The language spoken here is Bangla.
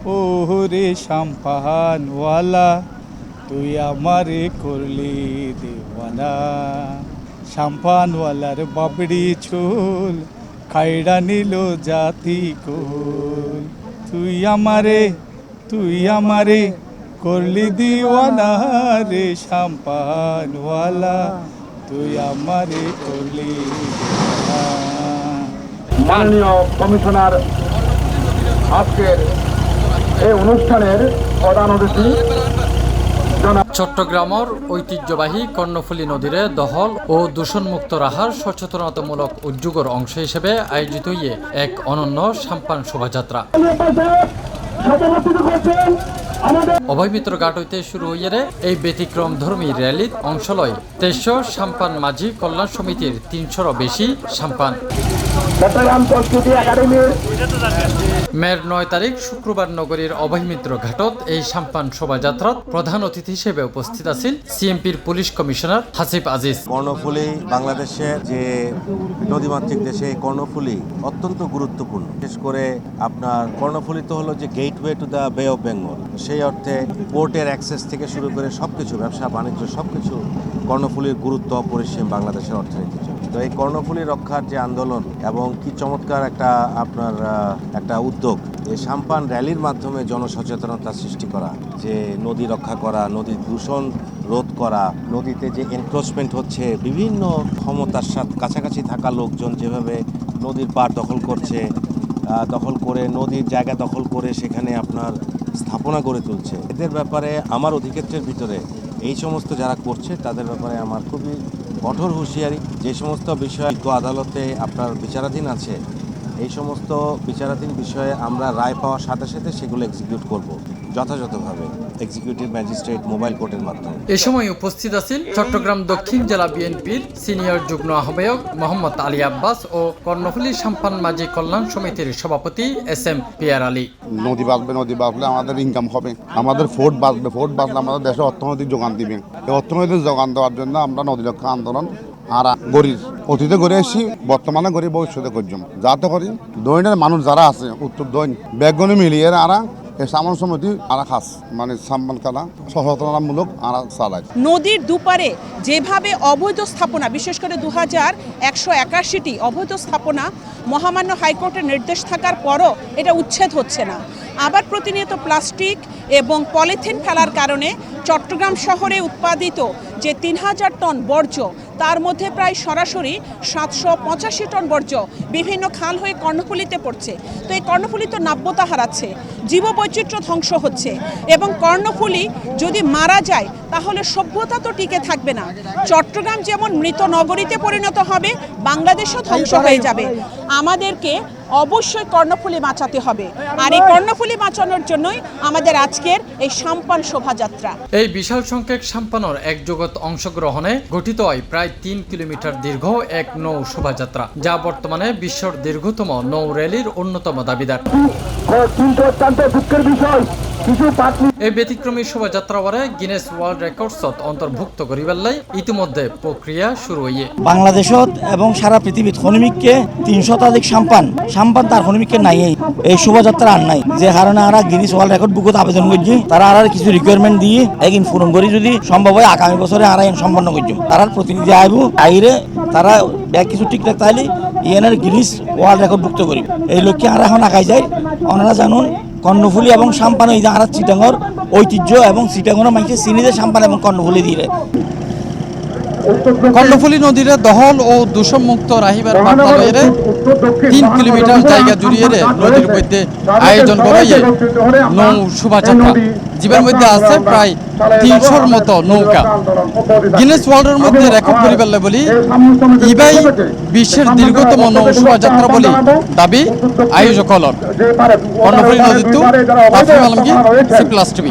ওরে শাম্পানওয়ালা তুই আমারে করলি দেওয়ানা। শাম্পানওয়ালার বাবড়ি চুল খাইড়া নিল জাতি কুল। তুই আমারে করলি দিওয়ানা রে শাম্পানওয়ালা তুই আমারে করলি দিওয়ানা। মাননীয় কমিশনার আজকের এই অনুষ্ঠানের প্রধান অতিথি চট্টগ্রামের ঐতিহ্যবাহী কর্ণফুলী নদীরে দখল ও দূষণমুক্ত রাখার সচেতনতামূলক উদ্যোগের অংশ হিসেবে আয়োজিত এক অনন্য সাম্পান শোভাযাত্রা অভয় মিত্র ঘাট হইতে শুরু হইয়ারে এই ব্যতিক্রম ধর্মী র্যালিত অংশ লয় ২৩০ সাম্পান মাঝি কল্যাণ সমিতির ৩০০রও বেশি সাম্পান। মের ৯ তারিখ শুক্রবার নগরীর অভয় মিত্র ঘাটত এই সাম্পান শোভাযাত্রাত প্রধান অতিথি হিসেবে উপস্থিত আছেন সিএমপির পুলিশ কমিশনার হাসিব আজিজ। কর্ণফুলী বাংলাদেশের যে নদীমাতৃক দেশে কর্ণফুলী অত্যন্ত গুরুত্বপূর্ণ। বিশেষ করে আপনার কর্ণফুলী তো হলো যে গেটওয়ে টু দ্য বে অফ বেঙ্গল, সেই অর্থে পোর্টের অ্যাক্সেস থেকে শুরু করে সবকিছু ব্যবসা বাণিজ্য সবকিছু কর্ণফুলীর গুরুত্ব অপরিসীম বাংলাদেশের অর্থনীতির জন্য। তো এই কর্ণফুলী রক্ষার যে আন্দোলন এবং কি চমৎকার একটা উদ্যোগ, এই সাম্পান র্যালির মাধ্যমে জনসচেতনতা সৃষ্টি করা, যে নদী রক্ষা করা, নদীর দূষণ রোধ করা, নদীতে যে এনক্রোচমেন্ট হচ্ছে, বিভিন্ন ক্ষমতার সাথে কাছাকাছি থাকা লোকজন যেভাবে নদীর পাড় দখল করছে, দখল করে নদীর জায়গা দখল করে সেখানে আপনার স্থাপনা গড়ে তুলছে, এদের ব্যাপারে আমার অধিক্ষেত্রের ভিতরে এই সমস্ত যারা করছে তাদের ব্যাপারে আমার খুবই কঠোর হুঁশিয়ারি। যে সমস্ত বিষয় আদালতে আপনার বিচারাধীন আছে, এই সমস্ত বিচারাধীন বিষয়ে আমরা রায় পাওয়ার সাথে সাথে সেগুলো এক্সিকিউট করব যথাযথভাবে এক্সিকিউটিভ ম্যাজিস্ট্রেট মোবাইল কোর্টের মাধ্যমে। এ সময় উপস্থিত আছেন চট্টগ্রাম দক্ষিণ জেলা বিএনপির সিনিয়র যুগ্ম আহ্বায়ক মোহাম্মদ আলী আব্বাস ও কর্ণফুলী সাম্পান মাঝি কল্যাণ সমিতির সভাপতি SM পিয়ার আলী। নদী বাঁচলে আমাদের ইনকাম হবে, আমাদের ফোর্ট বাঁচলে আমাদের দেশের অর্থনৈতিক যোগান দিবে। এই অর্থনৈতিক যোগান দেওয়ার জন্য আমরা নদী রক্ষা আন্দোলন আর গরিব অতীতে করে এসেছি, বর্তমানে গরিব, ভবিষ্যতে করছম যাতে করি দৈনের মানুষ যারা আছে উত্তর দৈন বেগুনি মিলিয়ে আরা সামান সমিতি আরা খাস মানে সাম্মান কালা সচেতনতামূলক আরা চালায়। নদীর দুপারে যেভাবে অবৈধ স্থাপনা, বিশেষ করে 2181টি অবৈধ স্থাপনা মহামান্য হাইকোর্টের নির্দেশ থাকার পরও এটা উচ্ছেদ হচ্ছে না। আবার প্রতিনিয়ত প্লাস্টিক এবং পলিথিন ফেলার কারণে চট্টগ্রাম শহরে উৎপাদিত যে 3000 টন বর্জ্য, তার মধ্যে প্রায় সরাসরি 785 টন বর্জ্য বিভিন্ন খাল হয়ে কর্ণফুলীতে পড়ছে। তো এই কর্ণফুলী তো নাব্যতা হারাচ্ছে, জীববৈচিত্র্য ধ্বংস হচ্ছে এবং কর্ণফুলী যদি মারা যায় তাহলে সভ্যতা তো টিকে থাকবে না। চট্টগ্রাম যেমন মৃত নগরীতে পরিণত হবে, বাংলাদেশও ধ্বংস হয়ে যাবে। আমাদেরকে অবশ্যই কর্ণফুলী বাঁচাতে হবে, আর এই কর্ণফুলী বাঁচানোর জন্যই আমাদের আজকের এই সাম্পান শোভাযাত্রা। এই বিশাল সংখ্যক সাম্পানের একজোট অংশগ্রহণে গঠিত হয় প্রায় 3 কিলোমিটার দীর্ঘ এক নৌ শোভাযাত্রা, যা বর্তমানে বিশ্বের দীর্ঘতম নৌ র্যালির অন্যতম দাবিদার। এই ব্যতিক্রমী শোভাযাত্রা ওয়ারে গিনেস ওয়ার্ল্ড রেকর্ডসত অন্তর্ভুক্ত করিবার লাই ইতিমধ্যে প্রক্রিয়া শুরু হইয়ে। বাংলাদেশত এবং সারা পৃথিবীত হনুমিককে 300 শতাধিক সাম্পান তার হনুমিককে নাই এই শোভাযাত্রা আর নাই, যে কারণে আমরা গিনেস ওয়ার্ল্ড রেকর্ড বুকত আবেদন করছি। তারা আর কিছু রিকোয়ারমেন্ট দিয়ে একদিন পূরণ করি, যদি সম্ভব হয় আগামী বছরে আর সম্পন্ন করছি। তারা প্রতিনিধি আইরে তারা কিছু ঠিকঠাক তাইলে ইএনএর গিনেস ওয়ার্ল্ড রেকর্ড ভুক্ত করি। এই লক্ষ্যে আমরা এখন আগাই যাই। ওনারা জানুন কর্ণফুলী এবং সাম্পান এই যে আর চিটাঙ্গর ঐতিহ্য এবং চিটাঙ্গর মানুষে চিনিতে সাম্পান এবং কর্ণফুলী দিয়ে কর্ণফুলী নদীর দহল ও দূষণমুক্ত রাহিবার বার্তা লইরে 3 কিলোমিটার জায়গা জুড়িয়ে নদীর মধ্যে আয়োজন করাইয়ে নৌ শোভাযাত্রা, জীবের মধ্যে আছে প্রায় 300-র মতো নৌকা। গিনেস ওয়ার্ল্ডের মধ্যে রেকর্ড করিবার বলি ইবাই বিশ্বের দীর্ঘতম নৌ শোভাযাত্রা বলি দাবি আয়োজক হল। কর্ণফুলী নদীর তু আলমগীর, C+ TV।